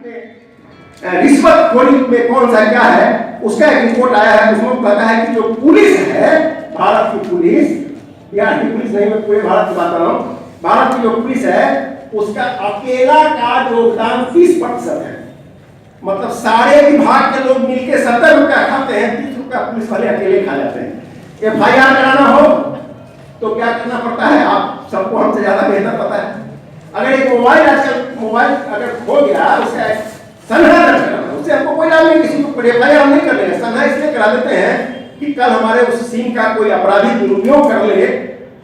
में रिश्वतखोरी में कौन सा क्या है, उसका एक रिपोर्ट आया है। उसमें कहता है कि जो पुलिस है, भारत की पुलिस, बिहार की पुलिस नहीं, मैं पूरे भारत की बात कर रहा हूँ, भारत की जो पुलिस है उसका अकेला का योगदान 30% है। मतलब सारे विभाग के लोग मिलकर 70 रुपया खाते हैं, 30 रुपया पुलिस वाले अकेले खा जाते हैं। FIR कराना हो तो क्या करना पड़ता है, आप सबको हमसे ज्यादा बेहतर पता है। अगर एक मोबाइल अगर खो गया, उसका सनहा दर्ज कराना, उससे हमको कोई लाभ नहीं, किसी को FIR नहीं कर लेंगे, सनहा इसलिए करा देते हैं कि कल हमारे उस सिम का कोई अपराधी दुरुपयोग कर ले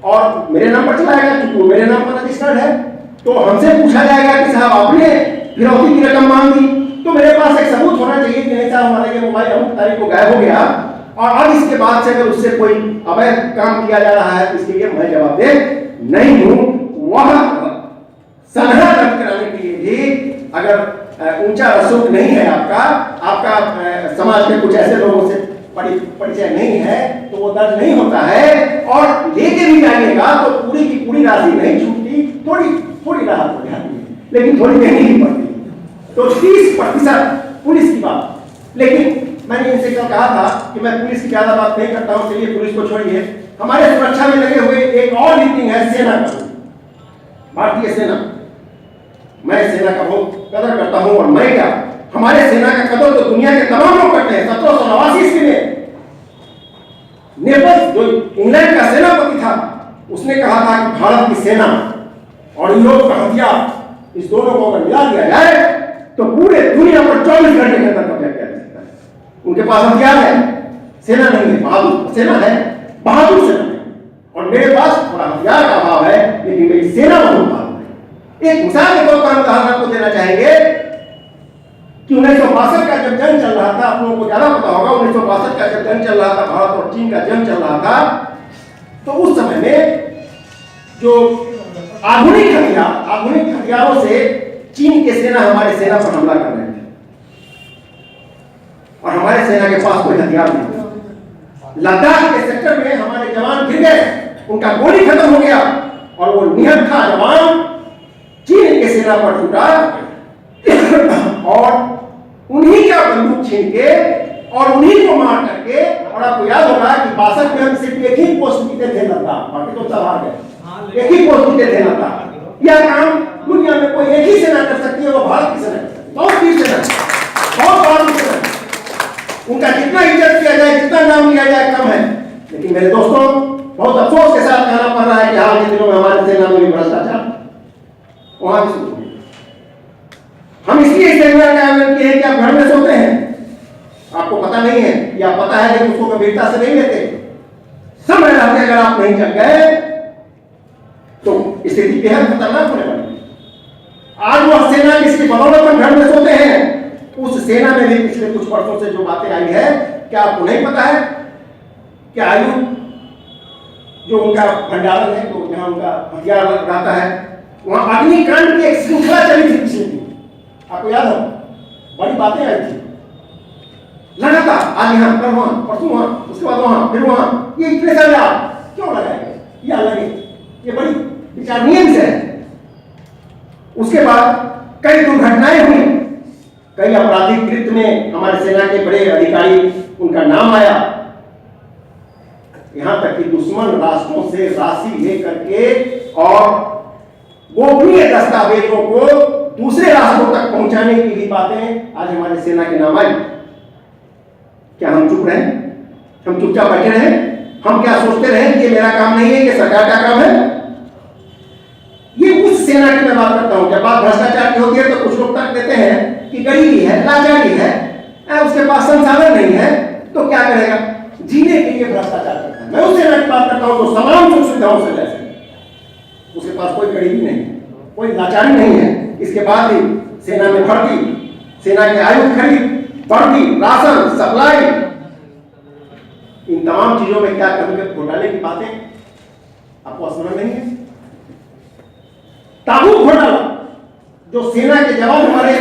और मेरे नाम पर चलाएगा, क्योंकि मेरे नाम पर रजिस्टर्ड है, तो हमसे पूछा जाएगा कि साहब आपने फिरौती की रकम मांग दी, तो मेरे पास एक सबूत होना चाहिए कि नहीं साहब हमारा ये मोबाइल अमुक तारीख को गायब हो गया, और अब इसके बाद से अगर उससे कोई अवैध काम किया जा रहा है तो इसके लिए मैं जवाबदेह नहीं हूं। वह सनहा दर्ज कराने के लिए भी अगर ऊंचा रसूख नहीं है आपका समाज में कुछ ऐसे लोगों से परिचय नहीं है तो वो दर्ज नहीं होता है, और लेके भी जाइएगा तो पूरी की पूरी राशि नहीं छूटती, थोड़ी राहत हो जाती है, लेकिन थोड़ी देनी ही पड़ती है। तो 30% पुलिस की बात। लेकिन मैंने इनसे कल कहा था कि मैं पुलिस की ज्यादा बात नहीं करता हूं, चलिए पुलिस को छोड़िए, हमारे सुरक्षा में लगे हुए एक और मीटिंग है सेना का, भारतीय सेना। मैं सेना का बहुत कदर करता हूं, और मैं क्या, हमारे सेना का कदर तो दुनिया के तमाम लोग करते हैं। 1789 ईस्वी में नेपल, जो इंग्लैंड का सेनापति था, उसने कहा था कि भारत की सेना और यूरोप का हथियार, इस दोनों को अगर मिला दिया जाए तो पूरे दुनिया पर 24 घंटे के अंदर कब्जा किया जा सकता है। उनके पास हथियार है, सेना नहीं है, बहादुर सेना है, बहादुर सेना है, और मेरे पास थोड़ा हथियार का अभाव है, लेकिन मेरी सेना बहुत बहादुर है। एक मिसाल के तौर पर हम उदाहरण आपको देना चाहेंगे कि 1962 का जब जंग चल रहा था, आप लोगों को ज्यादा पता होगा, 1962 का जब जंग चल रहा था, भारत और चीन का जंग चल रहा था, तो उस समय में जो आधुनिक हथियारों से चीन के सेना हमारे सेना पर हमला कर रहे थे, और हमारे सेना के पास कोई हथियार नहीं था। लद्दाख के सेक्टर में हमारे जवान गिर गए, उनका गोली खत्म हो गया, और वो निहत्था जवान चीन के सेना पर छूटा, और उन्हीं का बंदूक छीन के और उन्हीं को मार करके, और आपको याद होगा कि 62 में हम सिर्फ एक ही पोस्ट जीते थे लद्दाख, बाकी तो सब हार गए, एक ही पोस्ट जीते थे लद्दाख। यह काम दुनिया में कोई एक ही सेना कर सकती है, वो भारत की सेना कर सकती है, बहुत वीर सेना, बहुत बहादुर सेना। उनका जितना इज्जत किया जाए, जितना नाम लिया जाए कम है। लेकिन मेरे दोस्तों, बहुत अफसोस के साथ कहना पड़ रहा है कि हाल के दिनों में हमारी सेना में भी भ्रष्टाचार वहां भी शुरू हो गया। हम इसलिए सेमिनार का आयोजन किए हैं कि आप घर में सोते हैं, आपको पता नहीं है, या पता है लेकिन उसको गंभीरता से नहीं लेते। समय रहते अगर आप नहीं जग गए तो स्थिति बेहद खतरनाक होने वाली है। आज वह सेना जिसकी बदौलत हम घर में सोते हैं, उस सेना में भी पिछले कुछ वर्षों से जो बातें आई है, क्या आपको नहीं पता है कि आयु जो उनका भंडारण है, तो जहां उनका हथियार रहता है, वहां अग्निकांड की एक श्रृंखला चली थी पिछले दिन, आपको याद हो, बड़ी बातें आई थी लगातार, आज यहाँ, कल वहां, परसों वहां, उसके बाद वहां, फिर वहां। ये इतने सारे क्यों लगाए गए, ये अलग है, ये बड़ी विचारणीय है। उसके बाद कई दुर्घटनाएं हुई, कई आपराधिक कृत्य में हमारे सेना के बड़े अधिकारी, उनका नाम आया, यहां तक कि दुश्मन राष्ट्रों से राशि लेकर के और गोपनीय दस्तावेजों को दूसरे राष्ट्रों तक पहुंचाने की भी बातें आज हमारे सेना के नाम आई। क्या हम चुप रहे, हम चुपचाप बैठे रहे, हम क्या सोचते रहे कि ये मेरा काम नहीं है, ये सरकार का काम है? ये उस सेना की मैं बात करता हूं। जब बात भ्रष्टाचार की होती है तो कुछ लोग तर्क देते हैं कि गरीबी है, लाचारी है, उसके पास संसाधन नहीं है, तो क्या करेगा, जीने के लिए भ्रष्टाचार करता है। मैं उस सेना की बात करता हूं तो तमाम सुख सुविधाओं से लैस है, उसके पास कोई गरीबी नहीं, कोई लाचारी नहीं है। इसके बाद भी सेना में भर्ती, सेना के आयु खरीद, भर्ती, राशन, सप्लाई, इन तमाम चीजों में क्या कभी घोटाले की बातें आपको स्मरण नहीं है? ताबूत घोटाला, जो सेना के जवान हमारे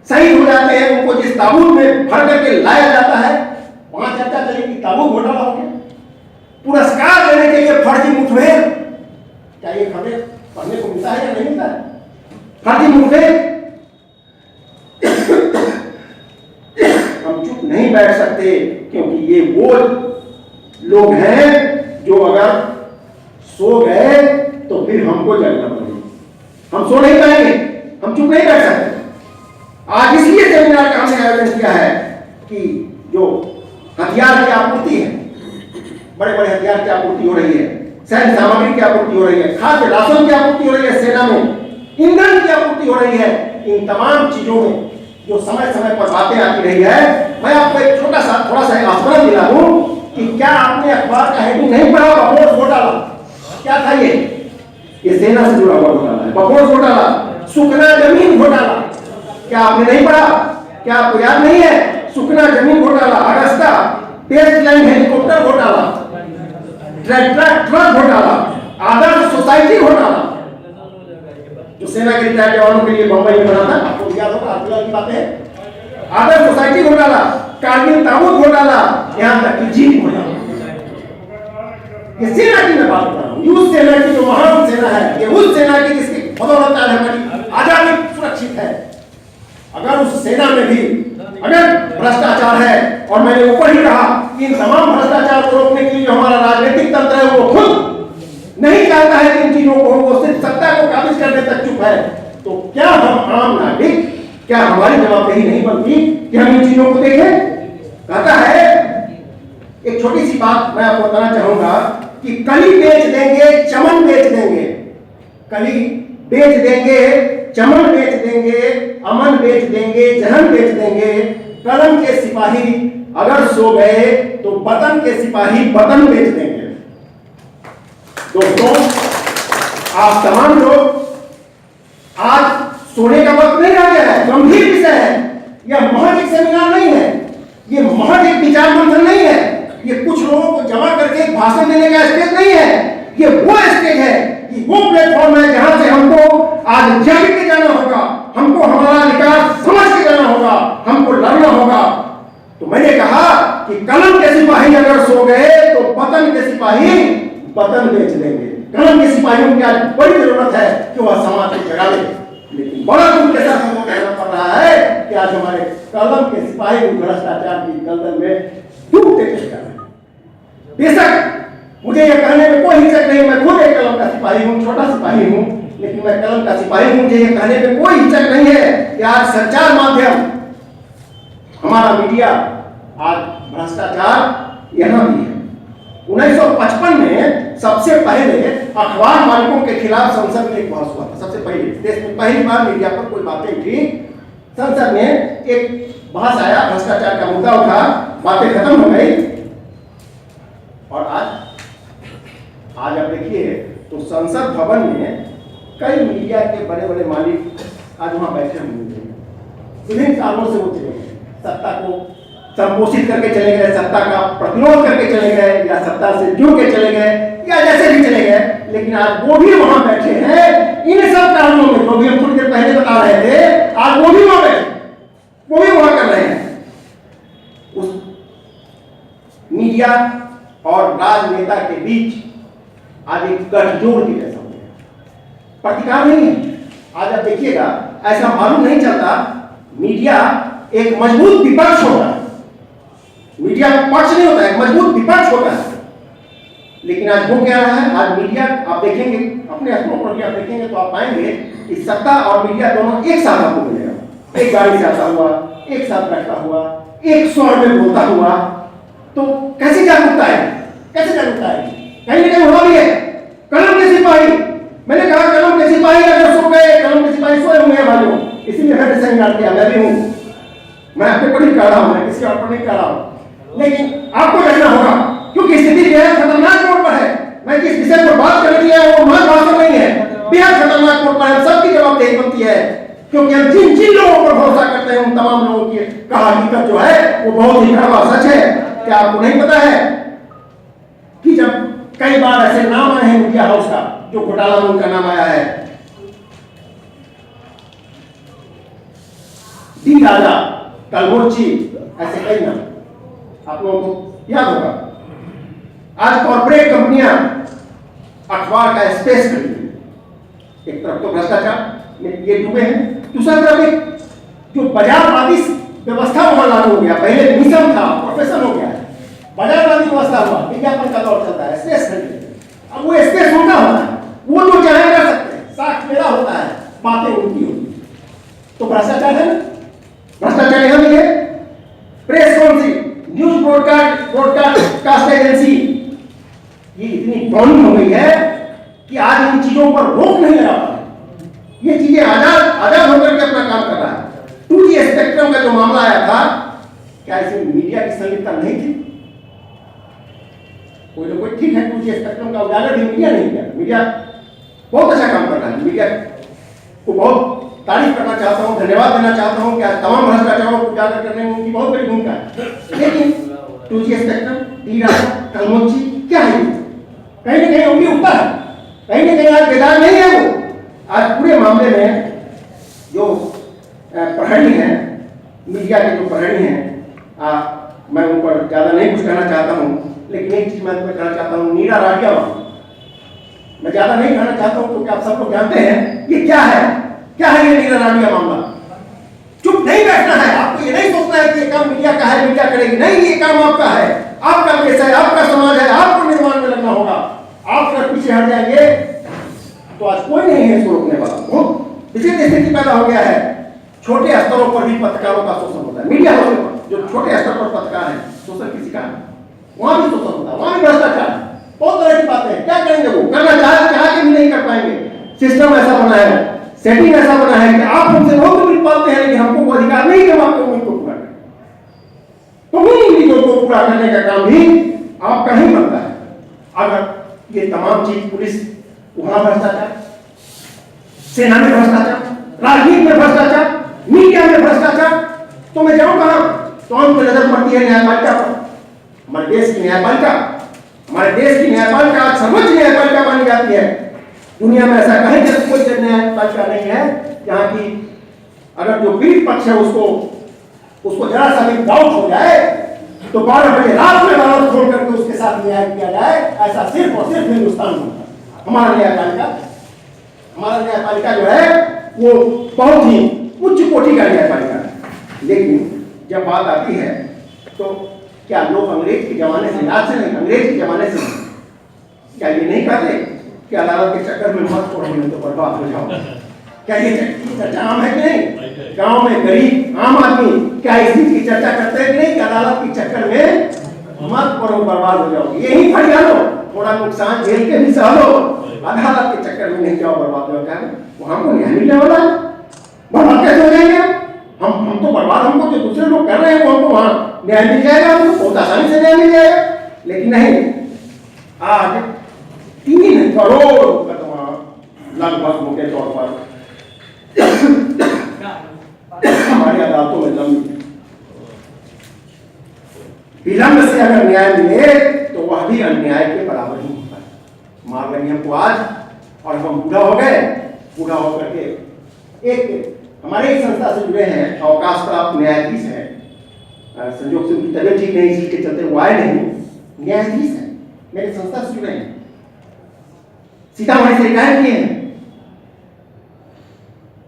शहीद हो जाते हैं, उनको जिस ताबूत में भर करके लाया जाता है, वहां चर्चा चली कि ताबूत घोटाला हो गया। पुरस्कार देने के लिए फर्जी मुठभेड़, क्या ये खबरें पढ़ने को मिलता है या नहीं मिलता है? फर्जी मुठभेड़, नहीं बैठ सकते, क्योंकि ये वो लोग हैं जो अगर सो गए तो फिर हमको जगना पड़ेगा। हम सो नहीं पाएंगे, हम चुप नहीं बैठ सकते। आज इसलिए सेमिनार का हमने आयोजन किया है कि जो हथियार की आपूर्ति है, बड़े बड़े हथियार की आपूर्ति हो रही है, सैन्य सामग्री की आपूर्ति हो रही है, खाद्य राशन की आपूर्ति हो रही है, सेना में ईंधन की आपूर्ति हो रही है, इन तमाम चीजों में जो समय समय पर बातें आती रही है, मैं आपको एक छोटा सा थोड़ा सा स्मरण दिला दूं कि क्या आपने अखबार का हेडिंग नहीं पढ़ा? बफोर्स घोटाला क्या था? ये सेना से जुड़ा हुआ घोटाला है। बफोर्स घोटाला, सुखना जमीन घोटाला, क्या आपने नहीं पढ़ा? क्या आपको याद नहीं है? सुखना जमीन घोटाला, अगस्ता बेसलाइन हेलीकॉप्टर घोटाला, ट्रक घोटाला, आदर्श सोसाइटी घोटाला जो सेना के रिटायर्ड जवानों के लिए बंबई में बना था, आपको याद होगा, आपको की बात है। आदर्श सोसाइटी घोटाला, कारगिल ताबूत घोटाला, यहां तक कि जीत घोटाला। ये सेना की मैं बात कर रहा हूं, उस सेना की जो महान सेना है, ये उस सेना की जिसकी बदौलत आज हमारी आजादी सुरक्षित है। अगर उस सेना में भी अगर भ्रष्टाचार है, और मैंने ऊपर ही कहा कि इन तमाम भ्रष्टाचार को रोकने के लिए हमारा राजनीतिक तंत्र है वो खुद नहीं चाहता है कि इन चीजों को, वो सिर्फ सत्ता को काबिज करने तक चुप है, तो क्या हम आम नागरिक, क्या हमारी जवाबदेही नहीं बनती कि हम इन चीजों को देखें? कहता है, एक छोटी सी बात मैं आपको बताना चाहूंगा कि कली बेच देंगे, चमन बेच देंगे, कली बेच देंगे, चमन बेच देंगे, अमन बेच देंगे, जहन बेच देंगे, कलम के सिपाही अगर सो गए तो वतन के सिपाही वतन बेच देंगे। दोस्तों, आप तमाम लोग, आज सोने का वक्त नहीं रह गया है, गंभीर विषय है। यह महज एक सेमिनार नहीं है, ये महज एक विचार मंथन नहीं है, ये कुछ लोगों को जमा करके एक भाषण देने का स्टेज नहीं है। ये वो स्टेज है, ये वो प्लेटफॉर्म है जहां से हमको आज जग के जाना होगा, हमको हमारा अधिकार समझ के जाना होगा, हमको लड़ना होगा। तो मैंने कहा कि कलम के सिपाही अगर सो गए तो वतन के सिपाही वतन बेच देंगे। कलम के सिपाहियों की आज बड़ी जरूरत है कि वह समाज को जगा दे, लेकिन बड़ा दुख के साथ हमको कहना पड़ रहा है कि आज हमारे कलम के सिपाही भ्रष्टाचार की दलदल में डूबते चले जा रहे हैं। बेशक मुझे यह कहने में कोई हिचक नहीं, मैं खुद एक कलम का सिपाही हूँ, छोटा सिपाही हूँ, लेकिन मैं कलम का सिपाही हूँ, मुझे यह कहने में कोई हिचक नहीं है कि आज संचार माध्यम, हमारा मीडिया, आज भ्रष्टाचार यहाँ भी है। 1955 में सबसे पहले अखबार मालिकों के खिलाफ संसद में एक बहस हुआ था। सबसे पहले देश में पहली बार मीडिया पर कोई बातें उठी, संसद में एक बहस आया, भ्रष्टाचार का मुद्दा उठा, बातें खत्म हो गई। और आज आप देखिए तो संसद भवन में कई मीडिया के बड़े बड़े मालिक आज वहां बैठे हुए हैं। विभिन्न कारणों से वो चले गए, सत्ता को संपोषित करके चले गए, सत्ता का प्रतिरोध करके चले गए, या सत्ता से जुड़ के चले गए, या जैसे भी चले गए, लेकिन आज वो भी वहां बैठे हैं। इन सब कारणों में जो भी हम थोड़ी देर पहले बता रहे थे, आज वो भी वहां बैठे, वो भी वहां कर रहे हैं। उस मीडिया और राजनेता के बीच आज एक गठजोड़ की जैसा हो गया, प्रतिकार नहीं है। आज आप देखिएगा, ऐसा मालूम नहीं चलता, मीडिया एक मजबूत विपक्ष होता है, मीडिया पक्ष नहीं होता है, मजबूत विपक्ष होता है। लेकिन आज हो क्या रहा है, आज मीडिया आप देखेंगे, अपने आंखों पर आप देखेंगे तो आप पाएंगे कि सत्ता और मीडिया दोनों एक साथ आपको मिलेगा। एक गाड़ी से आता हुआ, एक साथ बैठता हुआ, एक स्वर में बोलता हुआ, तो कैसी जागरूकता है, कैसे जागरूकता है? कहीं ना कहीं हुआ भी है। कलम के सिपाही, मैंने कहा कलम के सिपाही अगर सो गए, कलम के सिपाही सोए हुए हैं भाइयों, इसीलिए मैंने सेमिनार किया, मैं भी हूँ, मैं अपने को नहीं कह रहा हूँ, मैं किसी और को नहीं कह रहा हूँ, लेकिन आपको देखना होगा, क्योंकि स्थिति जो है खतरनाक मोड़ पर है। मैं जिस विषय पर बात करने के लिए वो महज भाषण नहीं है, बेहद खतरनाक मोड़ पर है। सबकी जवाबदेही बनती है, क्योंकि हम जिन जिन लोगों पर भरोसा करते हैं उन तमाम लोगों की हकीकत जो है वो बहुत ही कड़वा सच है। क्या आपको नहीं पता है कि जब कई बार ऐसे नाम आए हैं मीडिया हाउस का, जो घोटाला में उनका नाम आया है, डी राजा, कलबुर्ची, ऐसे कई नाम आप लोगों को याद होगा। आज कॉर्पोरेट कंपनियां अखबार का स्पेस खरीद रही है। एक तरफ तो भ्रष्टाचार में ये डूबे हैं, दूसरा तरफ एक जो बाजारवादी व्यवस्था वहां लागू हो गया, पहले मिशन था, प्रोफेशन हो गया, बाजारवादी व्यवस्था हुआ, विज्ञापन का दौर चलता है, स्पेस खरीदे। अब वो स्पेस उनका होता है, वो जो चाहे कर सकते हैं, साख मेरा होता है, बातें उनकी होती है। तो भ्रष्टाचार है ना, भ्रष्टाचार यहां भी है। प्रेस कौन सी, न्यूज ब्रॉडकास्ट एजेंसी, ये इतनी डॉमिन हो गई है कि आज इन चीजों पर रोक नहीं लगा पा रहे। ये चीजें आजाद होकर के अपना काम कर रहा है। 2G स्पेक्ट्रम का जो मामला आया था, क्या इसमें मीडिया की संलिप्तता नहीं थी? कोई ना कोई ठीक है, 2G स्पेक्ट्रम का उजागर भी मीडिया नहीं किया। मीडिया बहुत अच्छा काम कर रहा है, मीडिया को बहुत तारीफ करना चाहता हूँ, धन्यवाद देना चाहता हूँ। क्या तमाम भ्रष्टाचारों को उजागर करने में उनकी बहुत बड़ी भूमिका है। लेकिन 2G स्पेक्ट्रम, कलमोची क्या है? कहीं ना कहीं उंगली ऊपर है, कहीं ना कहीं आज बेदार नहीं है वो। आज पूरे मामले में जो प्रहरी हैं, मीडिया के जो प्रहरी हैं, मैं उन पर ज्यादा नहीं कुछ कहना चाहता हूँ, लेकिन एक चीज मैं उन पर कहना चाहता हूँ, नीरा राठिया, मैं ज्यादा नहीं कहना चाहता हूँ क्योंकि आप सब लोग जानते हैं ये क्या है ये नीरा राठिया मामला। चुप नहीं बैठना है, आपको ये नहीं सोचना है कि ये काम मीडिया का है, मीडिया करेगी, नहीं, ये काम आपका है, आपका देश है, आपका समाज है, आपको निर्माण में लगना होगा। आप अगर पीछे हट जाएंगे तो आज कोई नहीं है इसको रोकने वाला। बहुत विचित्र स्थिति पैदा हो गया है। छोटे स्तरों पर भी पत्रकारों का शोषण होता है, मीडिया हाउस पर जो छोटे स्तर पर पत्रकार है, शोषण किसी का वहां भी शोषण होता है, वहां भी भ्रष्टाचार, बहुत तरह की बातें हैं। क्या करेंगे वो, करना चाह के भी नहीं कर पाएंगे। सिस्टम ऐसा बना है, सेटिंग ऐसा बना है कि आप हमसे बहुत उम्मीद पाते हैं, लेकिन हमको वो अधिकार नहीं कि हम आपको उम्मीद को पूरा करें। तो उन उम्मीदों को पूरा करने का काम भी आपका ही बनता है। अगर ये तमाम चीज, पुलिस वहां भ्रष्टाचार, सेना में भ्रष्टाचार, राजनीति में भ्रष्टाचार, मीडिया में भ्रष्टाचार, तो मैं जाऊं कहां? तो हमको नजर पड़ती है न्यायपालिका पर। हमारे देश की न्यायपालिका, आज सर्वोच्च न्यायपालिका मानी जाती है। दुनिया में ऐसा कहीं कोई न्यायपालिका नहीं है जहां की अगर जो पीड़ित पक्ष है उसको जरा सा भी डाउट हो जाए तो 12 बजे रात में अदालत खोल करके उसके साथ न्याय किया जाए। ऐसा सिर्फ और सिर्फ हिंदुस्तान में होता है। हमारा न्यायपालिका जो है वो बहुत ही उच्च कोटि का न्यायपालिका है। लेकिन जब बात आती है तो क्या लोग अंग्रेज के जमाने से, आज से नहीं, अंग्रेज के जमाने से क्या ये नहीं करते कि अदालत के चक्कर में मत पड़ो तो बर्बाद हो जाओ? क्या ये चर्चा आम है कि नहीं? गांव में गरीब आम आदमी क्या इस चीज की चर्चा करते हैं कि नहीं कि अदालत के चक्कर में मत पड़ो, बर्बाद हो जाओ, यही फट जाओ, थोड़ा नुकसान झेल के भी सह लो, अदालत के चक्कर में नहीं जाओ, बर्बाद हो जाए। वो हमको न्याय मिलने वाला है, बर्बाद कैसे हो जाएंगे? हम तो बर्बाद, हमको जो दूसरे लोग कर रहे हैं वो हमको वहां न्याय मिल जाएगा, हमको बहुत आसानी से न्याय मिल जाएगा। लेकिन नहीं, आज 3 करोड़ मुकदमा लगभग मोटे तौर पर हमारी अदालतों में लंबित। विलंब से अगर न्याय मिले तो वह भी अन्याय के बराबर ही होता है। मार लगी हमको आज और हम बूढ़ा हो गए, बूढ़ा होकर के एक हमारे एक संस्था से जुड़े हैं, अवकाश प्राप्त न्यायाधीश है, संयोग से उनकी तबियत ठीक नहीं, इसके चलते वो आए नहीं, न्यायाधीश है, मेरे संस्था से जुड़े हैं, सीतामढ़ी से रिटायर किए हैं।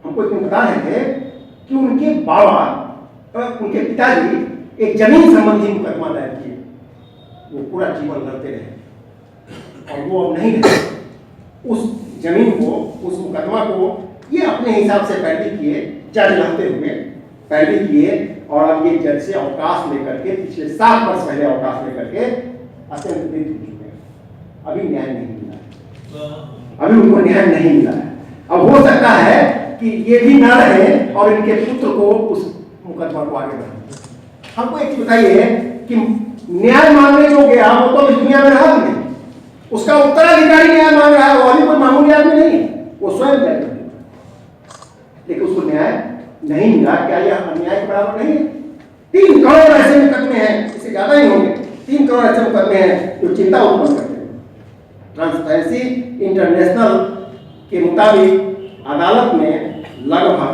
हमको एक बता रहे थे कि उनके बाबा, उनके पिताजी एक जमीन संबंधी मुकदमा दायर किए, वो पूरा जीवन लड़ते रहे और वो अब नहीं रहे। उस जमीन को, उस मुकदमा को ये अपने हिसाब से पैरवी किए, जज रहते हुए पैरवी किए और अब ये जज से अवकाश लेकर के, पिछले 7 वर्ष पहले अवकाश लेकर के अत्यंत वृद्ध हो चुके हैं। अभी न्याय नहीं मिला है, अभी उनको न्याय नहीं मिला है। अब हो सकता है कि ये भी ना रहे और इनके पुत्र को उस मुकदमा को आगे बढ़ाए। हमको एक चीज बताइए कि न्याय मांगने जो गया वो तो इस दुनिया में रहा नहीं, उसका उत्तराधिकारी न्याय मांग रहा है, वो अभी कोई मामूली आदमी नहीं है, वो स्वयं न्याय कर, लेकिन उसको न्याय नहीं मिला। क्या यह अन्याय के बराबर नहीं है? 3 करोड़ ऐसे मुकदमे हैं, इससे ज्यादा ही होंगे, 3 करोड़ ऐसे मुकदमे हैं जो चिंता उत्पन्न करते हैं। ट्रांसपेरेंसी इंटरनेशनल के मुताबिक अदालत में लगभग,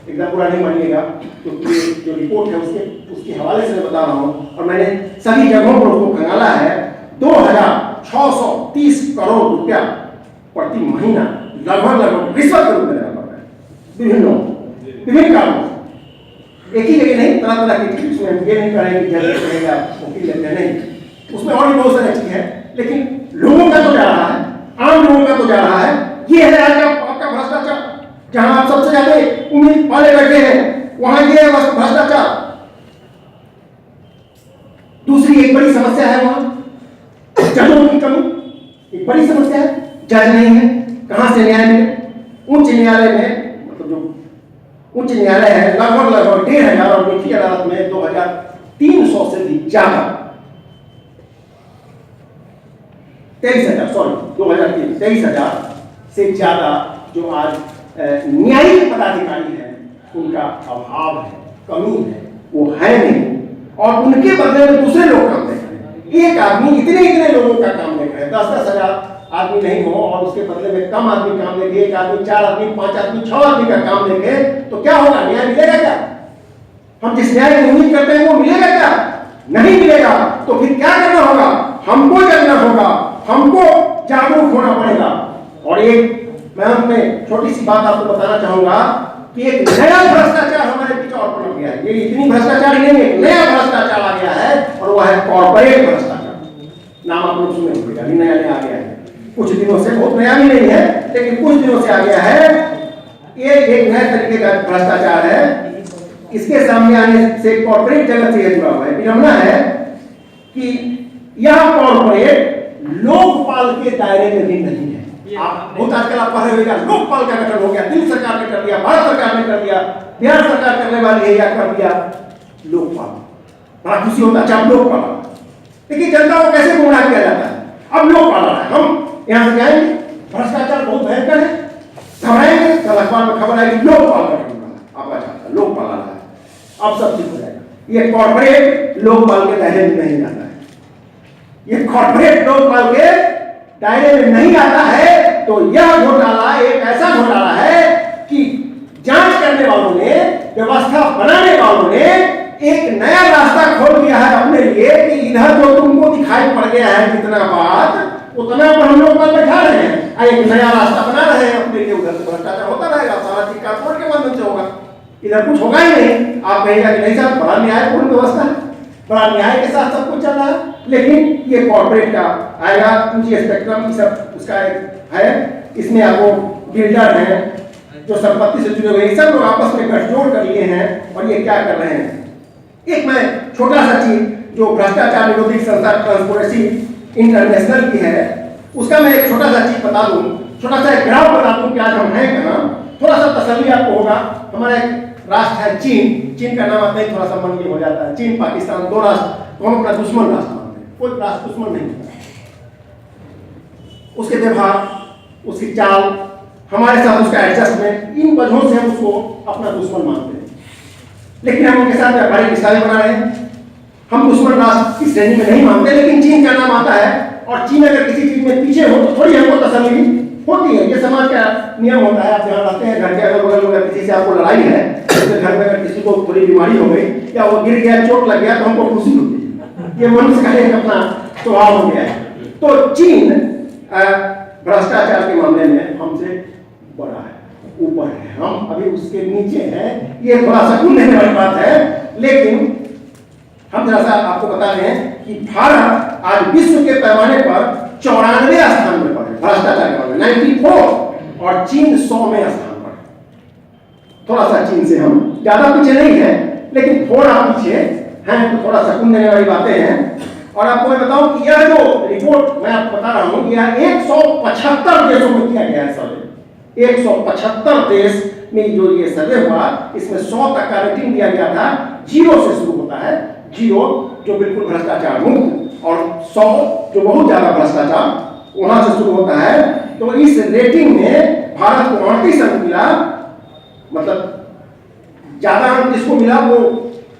एकदम पूरा नहीं मानिएगा क्योंकि जो रिपोर्ट है उसके हवाले से मैं बता रहा हूँ और मैंने सभी जगहों पर उसको खंगाला है, 2630 करोड़ रुपया प्रति महीना लगभग रिश्वत के रूप में देना पड़ता है विभिन्न कारणों से। एक ही जगह नहीं, तरह तरह की चीज। उसमें ये नहीं करें कि जज रहेगा वकील लेते नहीं, उसमें और भी बहुत सारी चीज है, लेकिन लोगों का तो जा रहा है, आम लोगों का तो जा रहा है। ये है आज आपका भ्रष्टाचार, जहां आप सबसे ज्यादा उम्मीद पाले बैठे हैं, वहां ये है भ्रष्टाचार। दूसरी एक बड़ी समस्या है वहां जजों की कमी, एक बड़ी समस्या है। जज नहीं है, कहां से न्याय मिले? उच्च न्यायालय में, मतलब जो उच्च न्यायालय है, लगभग 1500 और निचली अदालत में 2300 से भी ज्यादा, 23,000 से ज्यादा जो आज न्यायिक पदाधिकारी हैं, उनका अभाव है, कमी है, वो है नहीं। और उनके बदले में दूसरे लोग काम देख रहे हैं। एक आदमी इतने लोगों का काम देख रहे हैं, 10-10 हजार आदमी नहीं हो और उसके बदले में कम आदमी काम देखे, 1 आदमी, 4 आदमी, 5 आदमी, 6 आदमी का काम देखे, तो क्या होगा? न्याय मिलेगा क्या? हम जिस न्याय की उम्मीद करते हैं वो मिलेगा क्या? नहीं मिलेगा। तो फिर क्या करना होगा? हमको जगना होगा, हमको जागरूक होना पड़ेगा। और एक मैं अपने छोटी सी बात आपको बताना चाहूंगा कि एक नया भ्रष्टाचार हमारे बीच और पनप गया है। ये इतनी भ्रष्टाचार नहीं है, नया भ्रष्टाचार आ गया है, और वह है कॉर्पोरेट भ्रष्टाचार। नाम आप लोग सुने होंगे, अभी नया आ गया है, कुछ दिनों से, बहुत नया भी नहीं है, लेकिन कुछ दिनों से आ गया है। ये एक नए तरीके का भ्रष्टाचार है। इसके सामने आने से कॉर्पोरेट जगत से जुड़ा हुआ है। विडंबना है कि यह कॉर्पोरेट लोकपाल के दायरे में भी नहीं है। आप बहुत आजकल आप पढ़ रहे होगा, लोकपाल का गठन हो गया, दिल्ली सरकार ने कर दिया, भारत सरकार ने कर दिया, बिहार सरकार करने वाली है या कर दिया लोकपाल। बड़ा खुशी होता है, अच्छा लोकपाल। देखिए जनता को कैसे गुमराह किया जाता है। अब लोकपाल रहा है, हम यहां से जाएंगे, भ्रष्टाचार बहुत भयंकर है, घबराएंगे, कल अखबार में खबर आएगी लोकपाल गठन हो रहा है, आपका चाहता लोकपाल आ रहा है, अब सब ठीक हो जाएगा। ये कॉर्पोरेट लोकपाल के दायरे में नहीं आता है। ये कॉर्पोरेट लोकपाल के दायरे में नहीं आता है, तो यह घोटाला एक ऐसा घोटाला है कि जांच करने वालों ने, व्यवस्था बनाने वालों ने एक नया रास्ता खोल दिया है अपने लिए कि इधर जो तुमको दिखाई पड़ गया है जितना बात, उतना पर हम लोग बैठा रहे हैं, एक नया रास्ता बना रहे हैं अपने लिए। उधर से भ्रष्टाचार होता रहेगा, सारा चीज कॉर्पोरेट के माध्यम से होगा, इधर कुछ होगा ही नहीं। आप कहेगा कि नहीं साहब, बड़ा न्यायपूर्ण व्यवस्था है, बड़ा न्याय के साथ सब कुछ चल रहा है, लेकिन ये कॉर्पोरेट का आएगा, ऊंची स्पेक्ट्रम सब उसका है। इसमें आपको बिल्डर है, जो संपत्ति से जुड़े हुए, सब लोग आपस में गठजोड़ कर लिए हैं, और ये क्या कर रहे हैं। एक मैं छोटा सा चीज जो भ्रष्टाचार निरोधी संस्था ट्रांसपेरेंसी इंटरनेशनल की है, उसका मैं एक छोटा सा चीज बता दूं, छोटा सा एक ग्राफ बता दूं कि आज हम हैं कहां, थोड़ा सा तसल्ली आपको होगा। हमारा एक राष्ट्र है चीन, चीन का नाम आते ही थोड़ा सा मन ये हो जाता है। चीन पाकिस्तान 2 राष्ट्र, दोनों अपना दुश्मन राष्ट्र मानते हैं, कोई राष्ट्र दुश्मन नहीं होता। उसके व्यवहार, उसकी चाल, हमारे साथ उसका एडजस्टमेंट, इन वजहों से हम उसको अपना दुश्मन मानते हैं। लेकिन हम उनके साथ व्यापारिक रिश्ते बना रहे हैं। हम दुश्मन राष्ट्र की श्रेणी में नहीं मानते, लेकिन चीन का नाम आता है, और चीन अगर किसी चीज में पीछे हो तो थोड़ी हमको तसल्ली होती है। ये समाज का नियम होता है। आप जहाँ रहते हैं, घर के अगल बगल में किसी से आपको लड़ाई है, तो घर में अगर किसी को थोड़ी बीमारी हो गई या वो गिर गया, चोट लग गया, तो हमको खुशी होती है। ये मनुष्य का एक अपना स्वभाव हो गया है। तो चीन भ्रष्टाचार के मामले में हमसे बड़ा है, ऊपर है, हम अभी उसके नीचे हैं। ये थोड़ा सा सकून देने वाली बात है, लेकिन हम जरा सा आपको बता रहे हैं कि भारत आज विश्व के पैमाने पर 94 स्थान पर है भ्रष्टाचार के मामले, 94, और चीन 100वें स्थान पर है। थोड़ा सा चीन से हम ज्यादा पीछे नहीं है, लेकिन थोड़ा पीछे हैं, तो थोड़ा सकून देने वाली बातें हैं। और आपको मैं बताऊं कि यह जो रिपोर्ट मैं आपको बता रहा हूं, यह 175 देशों में किया गया है सर्वे। 175 देश में जो ये सर्वे हुआ, इसमें 100 तक का रेटिंग दिया गया था। 0 से शुरू होता है, 0 जो बिल्कुल भ्रष्टाचार मुक्त, और 100 जो बहुत ज्यादा भ्रष्टाचार, वहां से शुरू होता है। तो इस रेटिंग में भारत को 38 अंक मिला, मतलब ज्यादा अंक जिसको मिला वो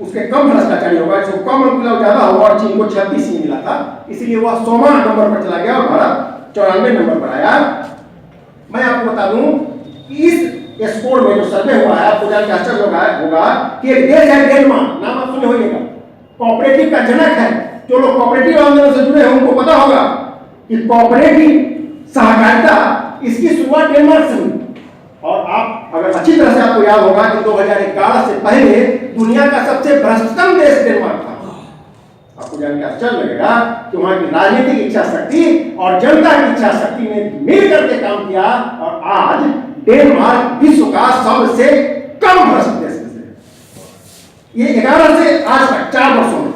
उसके कम भ्रष्टाचारी होगा, जिसको कम अंक मिला ज्यादा होगा, और चीन को 36 ही मिला था, इसलिए वह 100वां नंबर पर चला गया और भारत 94 नंबर पर आया। मैं आपको बता दूं कि इस स्कोर में जो सर्वे हुआ है, आपको जानकर आश्चर्य होगा कि एक देश है डेनमार्क, नाम आप सुने होंगे, कोऑपरेटिव का जनक है। जो लोग कोऑपरेटिव आंदोलन से जुड़े हैं उनको पता होगा कि कोऑपरेटिव सहकारिता, इसकी शुरुआत डेनमार्क से हुई। और आप अगर अच्छी तरह से आपको याद होगा कि 2011 से पहले दुनिया का सबसे भ्रष्टतम देश डेनमार्क था। आपको जानकर आश्चर्य लगेगा कि वहां की राजनीतिक इच्छा शक्ति और जनता की इच्छा शक्ति ने मिल करके काम किया और आज डेनमार्क विश्व का सबसे कम भ्रष्ट देश में से। ये 11 से आज तक 4 वर्षों में,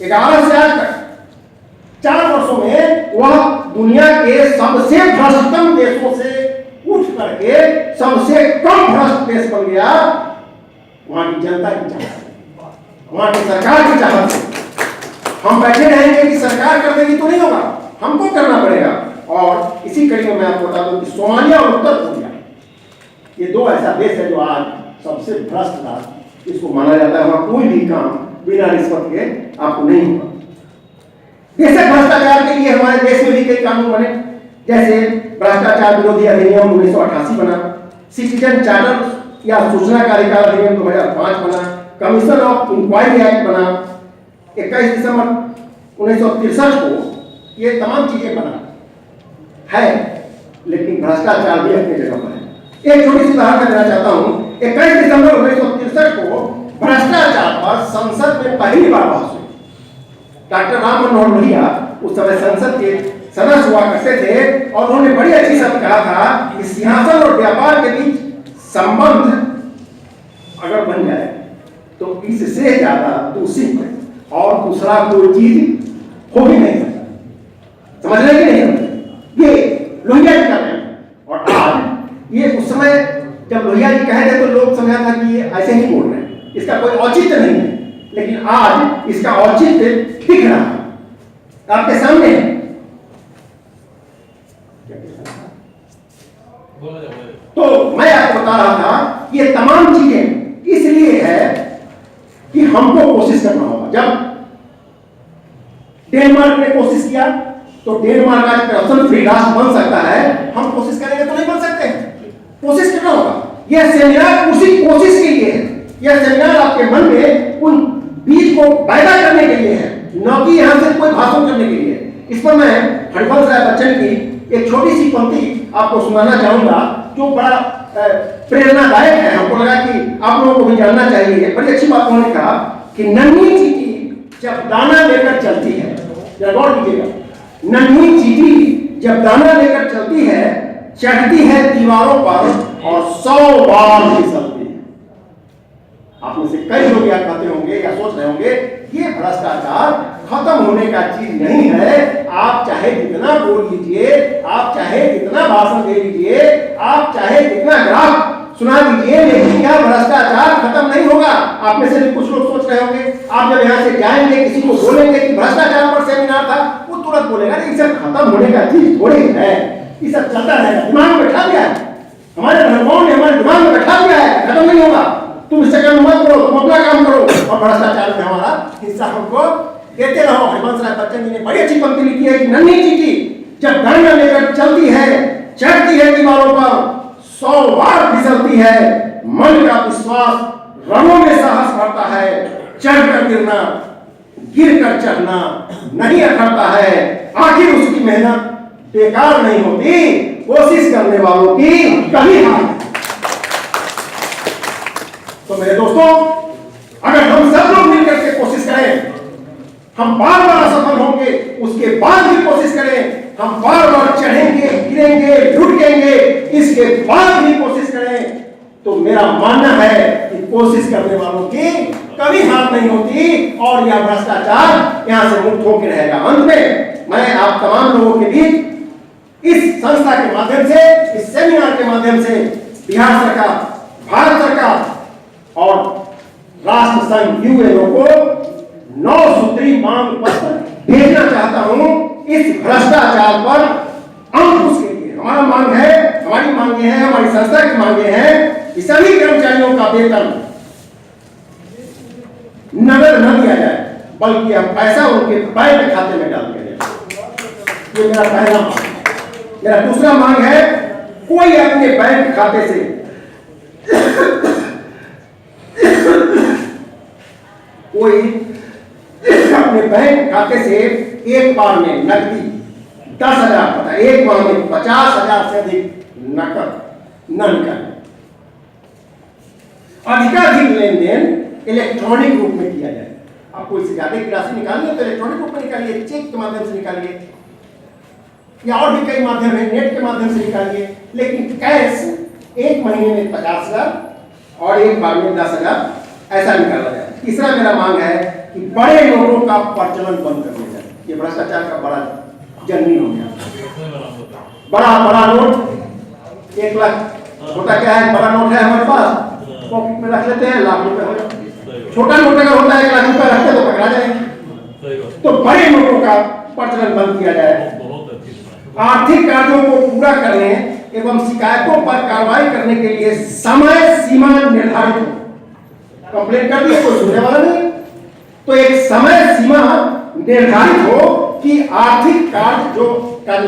11 से आज तक 4 वर्षों में वह दुनिया के सबसे भ्रष्टतम देशों से उठ करके सबसे कम भ्रष्ट देश बन गया। वहां की जनता की चाहत से, वहां की सरकार की चाहत से। हम बैठे रहेंगे कि सरकार कर देगी तो नहीं होगा, हमको करना पड़ेगा। और इसी कड़ी में मैं आपको बता दूं कि सोमालिया और उत्तर कोरिया, ये 2 ऐसा देश है जो आज सबसे भ्रष्ट राष्ट्र इसको माना जाता है। वहां कोई भी काम बिना रिश्वत के आपको नहीं होगा। बेशक भ्रष्टाचार के लिए हमारे देश में भी कई कानून बने, जैसे भ्रष्टाचार विरोधी अधिनियम 1988 बना, सिटीजन चार्टर या सूचना का अधिकार अधिनियम 2005 बना, कमीशन ऑफ इंक्वायरी एक्ट बना 21 दिसंबर 1963 को। ये तमाम चीजें बना है, लेकिन भ्रष्टाचार भी अपनी जगह पर है। एक छोटी सी उदाहरण देना चाहता हूं। 21 दिसंबर 1963 को भ्रष्टाचार पर संसद में पहली बार बहस हुई। डॉक्टर राम मनोहर लोहिया उस समय संसद के सदस्य हुआ करते थे और उन्होंने बड़ी अच्छी शब्द कहा था कि सिंहासन और व्यापार के बीच संबंध अगर बन जाए तो इससे ज्यादा दूषित और दूसरा कोई चीज हो भी नहीं सकता। समझ रहे कि नहीं? ये लोहिया जी कर रहे हैं। और आज ये उस समय जब लोहिया जी कहे थे तो लोग समझा था कि ये ऐसे ही बोल रहे हैं, इसका कोई औचित्य नहीं है। लेकिन आज इसका औचित्य दिख रहा है आपके सामने। तो मैं आपको बता रहा था ये तमाम चीजें इसलिए है कि हमको कोशिश करना होगा। जब डेनमार्क ने कोशिश किया तो डेनमार्क आज करप्शन फ्री राष्ट्र बन सकता है, हम कोशिश करेंगे तो नहीं बन सकते। कोशिश करना होगा। यह सेमिनार उसी कोशिश के लिए है। यह सेमिनार आपके मन में उन बीज को पैदा करने के लिए है, न कि यहां से कोई भाषण करने के लिए। इस पर मैं हरिवंश राय बच्चन की एक छोटी सी पंक्ति आपको सुनाना चाहूंगा जो बड़ा प्रेरणादायक है। हमको लगा कि आप लोगों को भी जानना चाहिए। बड़ी अच्छी बात उन्होंने कहा कि नन्ही चींटी जब दाना लेकर चलती है, जरा गौर कीजिएगा, नन्ही चींटी जब दाना लेकर चलती है, चढ़ती है दीवारों पर और 100 बार फिसलती है। आप में से कई लोग याद करते होंगे या सोच रहे होंगे ये भ्रष्टाचार खत्म होने का चीज नहीं है। आप चाहे जितना बोल लीजिए, आप चाहे जितना भाषण दे लीजिए, आप चाहे जितना ग्राफ सुना दीजिए, लेकिन यह भ्रष्टाचार खत्म नहीं होगा। आप में से भी कुछ लोग सोच रहे होंगे, आप जब यहाँ से जाएंगे किसी को बोलेंगे कि भ्रष्टाचार पर सेमिनार था, वो तुरंत बोलेगा ये सब खत्म होने का चीज थोड़ी है, ये सब चलता रहेगा। दिमाग में बैठा दिया है, हमारे धर्मों ने हमारे दिमाग में बैठा दिया है, खत्म नहीं होगा। तुम इससे काम मत करो, तुम अपना काम करो और भ्रष्टाचार में हमारा हिस्सा हमको देते रहो। हरिवंश राय बच्चन जी ने बड़ी अच्छी पंक्ति लिखी है कि नन्ही चींटी जब दाना लेकर चलती है, चढ़ती है दीवारों पर, 100 बार फिसलती है, मन का विश्वास, रंगों में साहस भरता है, चढ़कर गिरना, गिरकर चढ़ना नहीं अखरता है। आखिर उसकी मेहनत बेकार नहीं होती, कोशिश करने वालों की कभी हार। तो मेरे दोस्तों, अगर हम सब लोग मिलकर के कोशिश करें, हम बार बार असफल होंगे, उसके बाद भी कोशिश करें, हम बार बार चढ़ेंगे, गिरेंगे, लुढ़केंगे, इसके बाद भी कोशिश करें, तो मेरा मानना है कि कोशिश करने वालों की कभी हार नहीं होती और यह भ्रष्टाचार यहां से मुक्त होकर रहेगा। अंत में मैं आप तमाम लोगों के बीच इस संस्था के माध्यम से, इस सेमिनार के माध्यम से बिहार सरकार, भारत सरकार और राष्ट्र संघ यूएनओ को 9 सूत्री मांग पत्र भेजना चाहता हूं इस भ्रष्टाचार पर अंकुश के लिए। हमारा मांग है, हमारी मांगे हैं, हमारी संस्था की मांगे हैं कि सभी कर्मचारियों का वेतन नगद न दिया जाए, बल्कि अब पैसा उनके बैंक खाते में डाल दिया जाए। ये मेरा पहला मांग है। मेरा दूसरा मांग है, कोई अपने बैंक खाते से कोई अपने बैंक खाते से एक बार में नकदी 10,000, एक बार में 50,000 से अधिक नकद न निकालें। अधिकाधिक लेन देन इलेक्ट्रॉनिक रूप में किया जाए। आप कोई से ज्यादा की राशि निकालनी है तो इलेक्ट्रॉनिक रूप में निकालिए, चेक के माध्यम से निकालिए, या और भी कई माध्यम है, नेट के माध्यम से निकालिए। लेकिन कैश एक महीने में 50,000 और एक बार में 10,000 ऐसा निकाला जाए। तीसरा मेरा मांग है कि बड़े नोटों का प्रचलन बंद कर दिया जाए। ये भ्रष्टाचार का बड़ा जन्मी हो गया। बड़ा नोट 1 लाख होता क्या है, बड़ा नोट है हमारे पास, पॉकेट में रख लेते हैं, लाख रुपए हो जाए। छोटा नोट अगर होता है 1 लाख रुपए रखते तो पकड़ा जाएंगे। तो बड़े नोटों का प्रचलन बंद किया जाए। आर्थिक कार्यों को पूरा करने एवं शिकायतों पर कार्रवाई करने के लिए समय सीमा निर्धारित हो। कंप्लेंट कर दिए कोई सुनने वाला नहीं, तो एक समय सीमा निर्धारित हो कि आर्थिक कार्य जो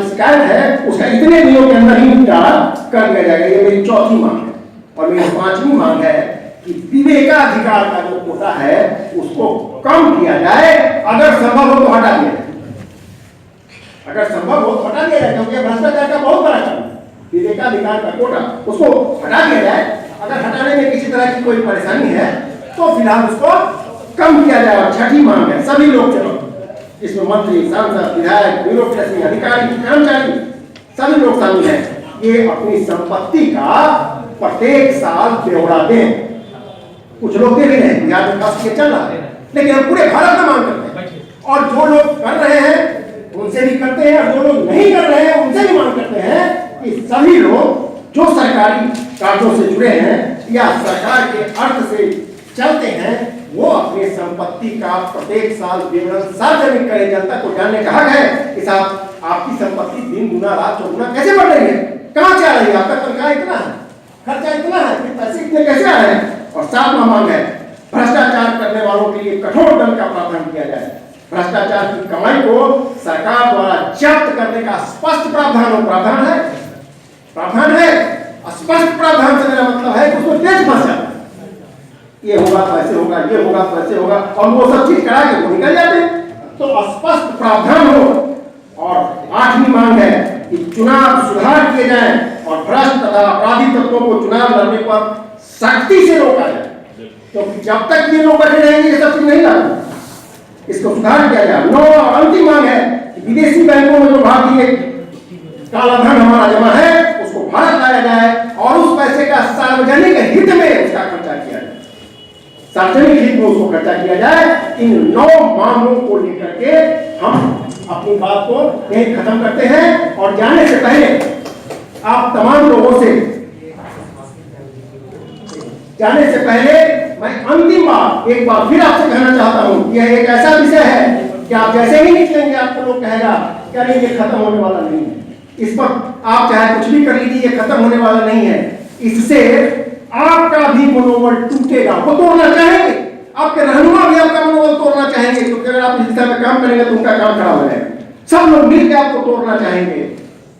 शिकायत है उसका इतने दिनों के अंदर ही निपटारा कर दिया जाएगा। ये मेरी चौथी मांग है। और मेरी पांचवी मांग है कि विवेकाधिकार का जो कोटा है उसको कम किया जाए, अगर संभव हो तो हटा दिया जाए। अगर संभव हो तो हटा दिया जाए, क्योंकि भ्रष्टाचार का बहुत बड़ा कारण है। विवेकाधिकार का कोटा उसको हटा दिया जाए। अगर हटाने में किसी तरह की कोई परेशानी है तो फिलहाल उसको कम किया जाए। और छठी मांग है, सभी लोग चलो, इसमें मंत्री, सांसद, विधायक, ब्यूरोक्रेसी, अधिकारी, कर्मचारी सभी लोग शामिल हैं। ये अपनी संपत्ति का प्रत्येक साल ब्यौरा दें। कुछ लोग दे भी नहीं, बिहार में खास ये चल रहा है, लेकिन हम पूरे भारत में मांग करते हैं। और जो लोग कर रहे हैं उनसे भी करते हैं, और जो लोग नहीं कर रहे हैं उनसे भी मांग करते हैं कि सभी लोग जो सरकारी कार्यों से जुड़े हैं या सरकार के अर्थ से चलते हैं वो अपनी संपत्ति का प्रत्येक साल विवरण सार्वजनिक करें। जनता को जानने का हक है कि साहब आपकी संपत्ति दिन गुना रात चौगुना कैसे बढ़ रही है, कहां से आ रही है, आपका तनख्वाह इतना है, खर्चा इतना है, फिर पैसे इतने कैसे आ रहे हैं। और सातवां मांग है, भ्रष्टाचार करने वालों के लिए कठोर दंड का प्रावधान किया जाए। भ्रष्टाचार की कमाई को सरकार द्वारा जब्त करने का स्पष्ट प्रावधान है। स्पष्ट प्रावधान से मेरा मतलब है कि उसको तेज फंस जाता है। ये होगा तो ऐसे होगा, ये होगा तो ऐसे होगा, और वो सब चीज करा के वो निकल जाते हैं। तो स्पष्ट प्रावधान हो। और आठवीं मांग है कि चुनाव सुधार किए जाएं और भ्रष्ट तथा अपराधी तत्वों को चुनाव लड़ने पर सख्ती से रोका जाए, क्योंकि जब तक ये लोग बैठे रहेंगे ये सब चीज नहीं लागू, इसको सुधार किया जाए। नौ और अंतिम मांग है कि विदेशी बैंकों में जो भारतीय काला धन हमारा जमा है उसको भारत लाया जाए और उस पैसे का सार्वजनिक हित में उसका खर्चा किया जाए। सार्वजनिक हित में उसको खर्चा किया जाए। इन 9 मांगों को लेकर के हम अपनी बात को यही खत्म करते हैं। और जाने से पहले आप तमाम लोगों से मैं अंतिम बार एक बार फिर आपसे कहना चाहता हूं कि यह एक ऐसा विषय है कि आप जैसे ही निकलेंगे आपको लोग कहेगा क्या नहीं ये खत्म होने वाला नहीं है। इस पर आप चाहे कुछ भी कर लीजिए, ये खत्म होने वाला नहीं है। इससे आपका भी मनोबल टूटेगा, वो तोड़ना चाहेंगे, आपके रहनुमा भी आपका मनोबल तोड़ना चाहेंगे, क्योंकि अगर आप इस दिशा में काम करेंगे तो उनका काम खराब हो जाएगा। सब लोग मिलकर आपको तोड़ना चाहेंगे।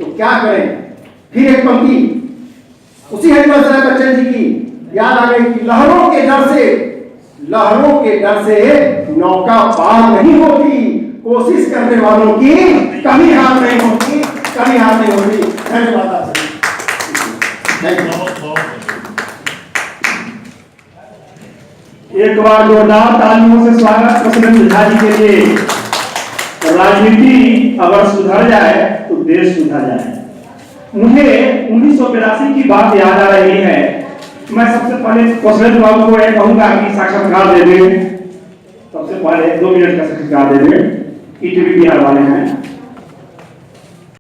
तो क्या करें? फिर एक पंक्ति उसी हरिवंश राय बच्चन जी की याद आ गई कि लहरों के डर से नौका पार नहीं होती, कोशिश करने वालों की कभी हार नहीं होती। धन्यवाद आपसे। एक बार जोरदार तालियों से स्वागत प्रेसिडेंट झा जी के लिए। राजनीति अगर सुधर जाए तो देश सुधर जाए। मुझे 1982 की बात याद आ रही है। मैं सबसे पहले प्रेसिडेंट बाबू को यह कहूंगा कि साक्षात्कार दे दें। सबसे पहले 2 मिनट का साक्षात्कार दे दें। ईटीवी बिहार वाले हैं।